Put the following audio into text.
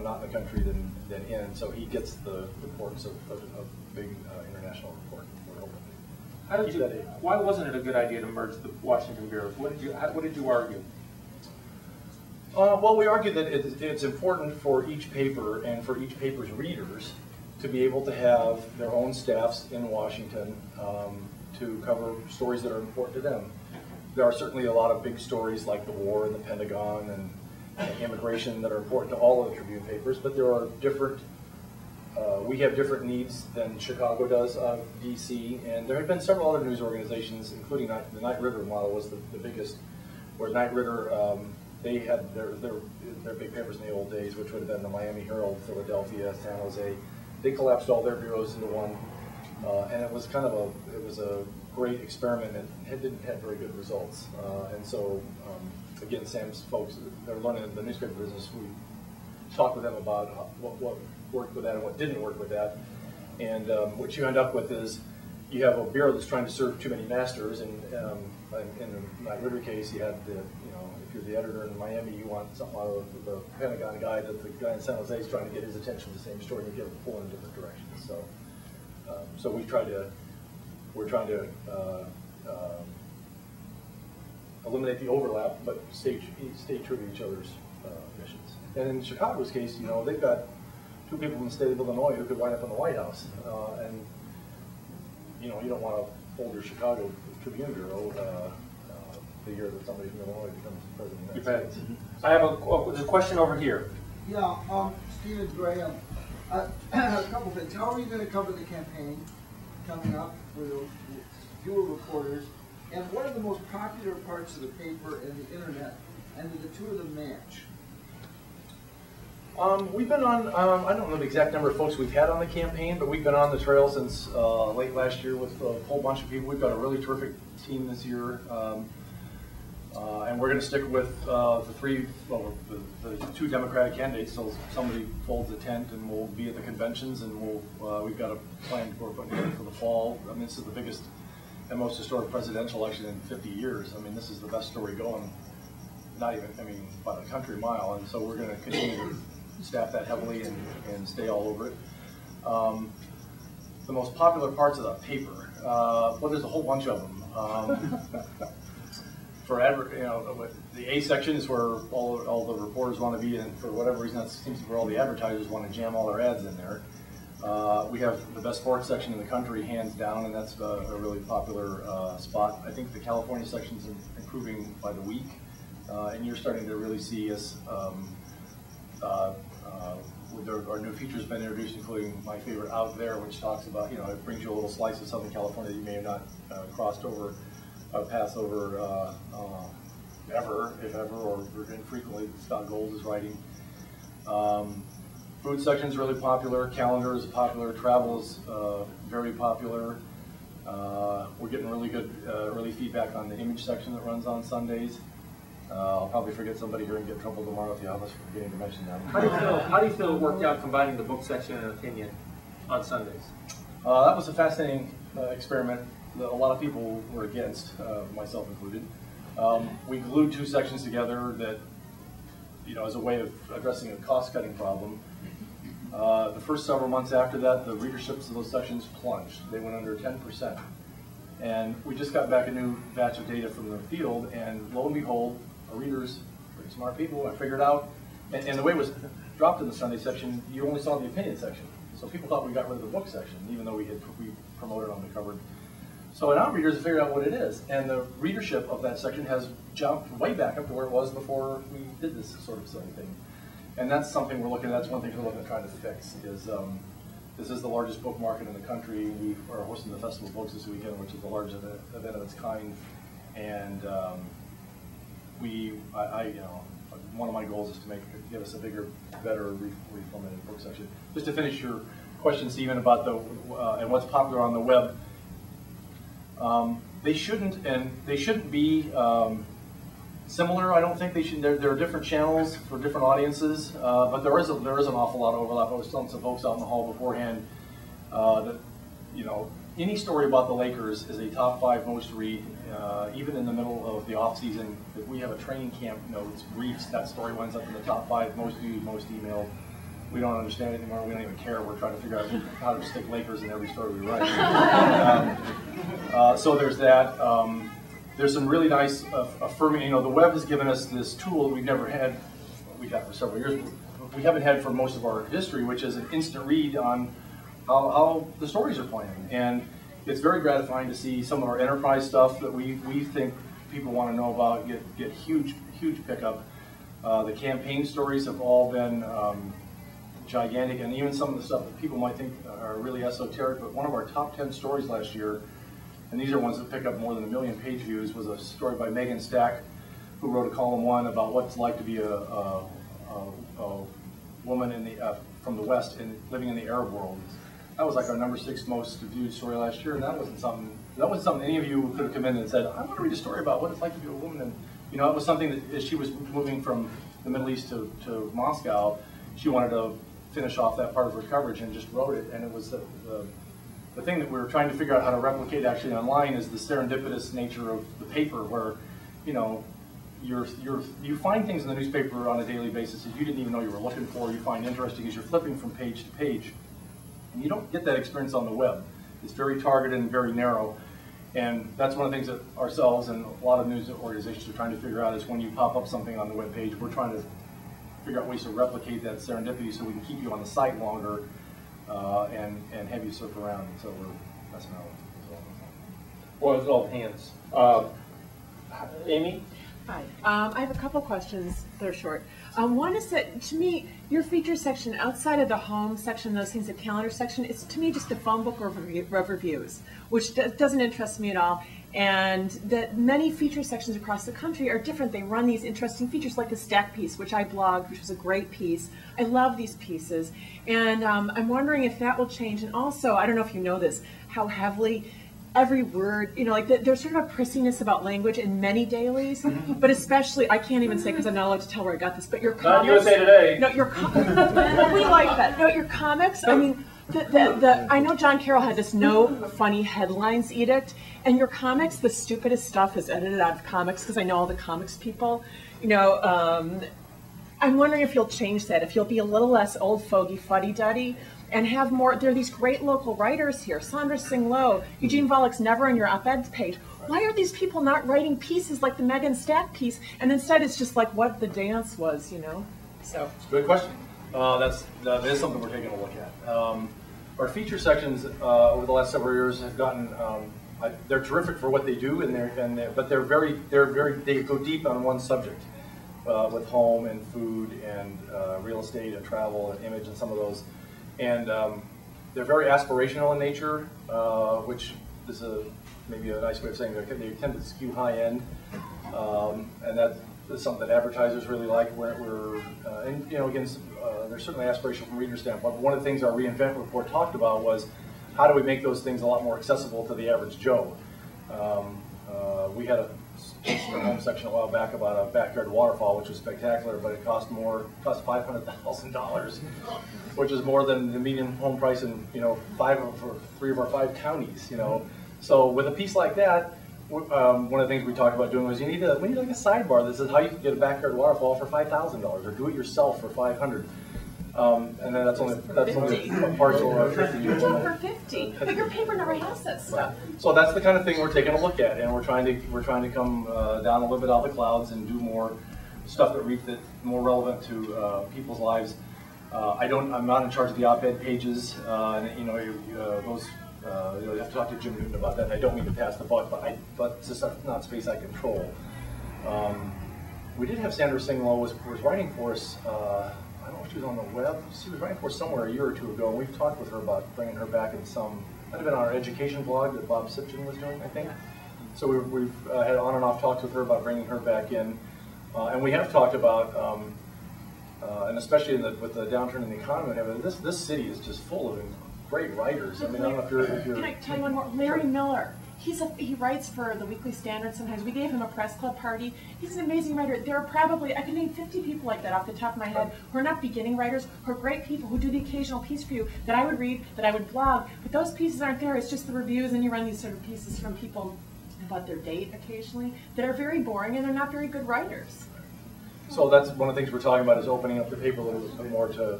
when not in the country than in. So he gets the importance of big international report. How did you? Why wasn't it a good idea to merge the Washington bureaus? What did you argue? Well, we argued that it's important for each paper and for each paper's readers to be able to have their own staffs in Washington to cover stories that are important to them. There are certainly a lot of big stories like the war and the Pentagon and immigration that are important to all of the Tribune papers, but there are different, we have different needs than Chicago does of DC, and there have been several other news organizations, including the Knight Ridder model was the biggest, where Knight Ridder, they had their big papers in the old days, which would have been the Miami Herald, Philadelphia, San Jose. They collapsed all their bureaus into one, and it was kind of a great experiment, and it didn't have very good results. And so, again, Sam's folks, they're learning the newspaper business. We talked with them about what worked with that and what didn't work with that. And what you end up with is you have a bureau that's trying to serve too many masters. And in the Knight Ridder case, you had if you're the editor in Miami, you want something out of the Pentagon guy that the guy in San Jose is trying to get his attention to the same story and get it pull in different directions. So, so we're trying to eliminate the overlap, but stay true to each other's missions. And in Chicago's case, they've got two people from the state of Illinois who could wind up in the White House, and you don't want to hold your Chicago Tribune bureau the year that somebody from Illinois becomes president of the United States. I have a question over here. Yeah, Stephen Graham. A couple things. How are you going to cover the campaign coming up for the fewer reporters? And what are the most popular parts of the paper and the internet? And do the two of them match? We've been on, I don't know the exact number of folks we've had on the campaign, but we've been on the trail since late last year with a whole bunch of people. We've got a really terrific team this year. And we're going to stick with the two Democratic candidates till somebody folds a tent, and we'll be at the conventions, and we've got a plan we're putting together for the fall. I mean, this is the biggest and most historic presidential election in 50 years. I mean, this is the best story going, by a country mile, and so we're going to continue to staff that heavily and stay all over it. The most popular parts of the paper, well, there's a whole bunch of them. The A section is where all the reporters want to be, and for whatever reason, that seems to be where all the advertisers want to jam all their ads in there. We have the best sports section in the country, hands down, and that's a really popular spot. I think the California section is improving by the week, and you're starting to really see us. Our new features have been introduced, including my favorite Out There, which talks about, it brings you a little slice of Southern California that you may have not crossed over. Pass over ever, if ever, or infrequently. Scott Gold is writing. Food section is really popular. Calendar is popular. Travel is very popular. We're getting really good early feedback on the image section that runs on Sundays. I'll probably forget somebody here and get in trouble tomorrow at the office for forgetting to mention that. How do you feel it worked out combining the book section and opinion on Sundays? That was a fascinating experiment that a lot of people were against, myself included. We glued two sections together that, as a way of addressing a cost-cutting problem. The first several months after that, the readerships of those sections plunged. They went under 10%. And we just got back a new batch of data from the field, and lo and behold, our readers, pretty smart people, I figured out, and the way it was dropped in the Sunday section, you only saw the opinion section. So people thought we got rid of the book section, even though we promoted on the cover. So now readers have figured out what it is, and the readership of that section has jumped way back up to where it was before we did this sort of silly thing. And that's something we're looking at. That's one thing we're looking at trying to fix. Is this is the largest book market in the country. We are hosting the Festival of Books this weekend, which is the largest event of its kind. And one of my goals is to give us a bigger, better, reformatted book section. Just to finish your question, Stephen, about and what's popular on the web. They shouldn't be similar. I don't think they should. There are different channels for different audiences, but there is an awful lot of overlap. I was telling some folks out in the hall beforehand that any story about the Lakers is a top 5 most read, even in the middle of the off season. If we have a training camp, briefs, that story winds up in the top 5 most viewed, most emailed we don't understand it anymore. We don't even care. We're trying to figure out how to stick Lakers in every story we write. So there's that. There's some really nice affirming. The web has given us this tool that we've never had. We've had for several years. We haven't had for most of our history, which is an instant read on how the stories are playing. And it's very gratifying to see some of our enterprise stuff that we think people want to know about get huge pickup. The campaign stories have all been gigantic, and even some of the stuff that people might think are really esoteric, but one of our top 10 stories last year, and these are ones that pick up more than 1 million page views, was a story by Megan Stack, who wrote a column 1 about what it's like to be a woman from the West and living in the Arab world. That was like our number 6 most viewed story last year, and that wasn't something any of you could have come in and said, I want to read a story about what it's like to be a woman. And it was something that as she was moving from the Middle East to Moscow, she wanted to finish off that part of her coverage and just wrote it. And it was the thing that we were trying to figure out how to replicate actually online is the serendipitous nature of the paper, where you find things in the newspaper on a daily basis that you didn't even know you were looking for. You find interesting as you're flipping from page to page. And you don't get that experience on the web. It's very targeted and very narrow. And that's one of the things that ourselves and a lot of news organizations are trying to figure out is when you pop up something on the web page, we're trying to figure out ways to replicate that serendipity so we can keep you on the site longer and have you surf around. And so we're messing around with it. Well, it's all hands. Amy? Hi. I have a couple questions that are short. One is that, to me, your feature section, outside of the home section, those things, the calendar section, is to me just a phone book of reviews, which doesn't interest me at all. And that many feature sections across the country are different. They run these interesting features, like the Stack piece, which I blogged, which was a great piece. I love these pieces. And I'm wondering if that will change. And also, I don't know if you know this, how heavily every word, there's sort of a prissiness about language in many dailies, but especially, I can't even say because I'm not allowed to tell where I got this, but your comics. Not USA Today. No, we like that. No, your comics, I mean, I know John Carroll had this no funny headlines edict, and your comics, the stupidest stuff is edited out of comics because I know all the comics people. I'm wondering if you'll change that, if you'll be a little less old fogey fuddy-duddy, and have more. There are these great local writers here. Sandra Singh Low, Eugene Volok's never on your op-ed page. Why are these people not writing pieces like the Megan Stack piece? And instead it's just like what the dance was, So. Good question. That is something we're taking a look at. Our feature sections over the last several years have gotten. They're terrific for what they do, but they go deep on one subject with home and food and real estate and travel and image and some of those. And they're very aspirational in nature, which is maybe a nice way of saying they tend to skew high end, and that is something that advertisers really like. Again, there's certainly aspiration from reader standpoint. But one of the things our reInvent report talked about was how do we make those things a lot more accessible to the average Joe. We had a home section a while back about a backyard waterfall, which was spectacular, but it cost $500,000, which is more than the median home price in 3 of our 5 counties. So with a piece like that, one of the things we talked about doing was we need like a sidebar that says how you can get a backyard waterfall for $5,000 or do it yourself for $500. And then that's only a partial of 50. You do it for 50, but your paper never has that stuff. Right. So that's the kind of thing we're taking a look at, and we're trying to come down a little bit out of the clouds and do more stuff that's more relevant to people's lives. I'm not in charge of the op-ed pages, and you have to talk to Jim Newton about that. And I don't mean to pass the buck, but it's just not space I control. We did have Sandra Singh Low was writing for us. I don't know if she was on the web. She was writing for us somewhere a year or 2 ago, and we've talked with her about bringing her back in some. Might have been on our education blog that Bob Sipchin was doing, I think. So we've had on and off talks with her about bringing her back in, and we have talked about, and especially with the downturn in the economy, this city is just full of great writers. I mean, I don't know if you're. Can I tell you one more? Larry Miller. He writes for the Weekly Standard sometimes. We gave him a press club party. He's an amazing writer. There are probably, I can name 50 people like that off the top of my head who are not beginning writers, who are great people who do the occasional piece for you that I would read, that I would blog, but those pieces aren't there. It's just the reviews, and you run these sort of pieces from people about their date occasionally that are very boring and they're not very good writers. So that's one of the things we're talking about is opening up the paper a little bit more to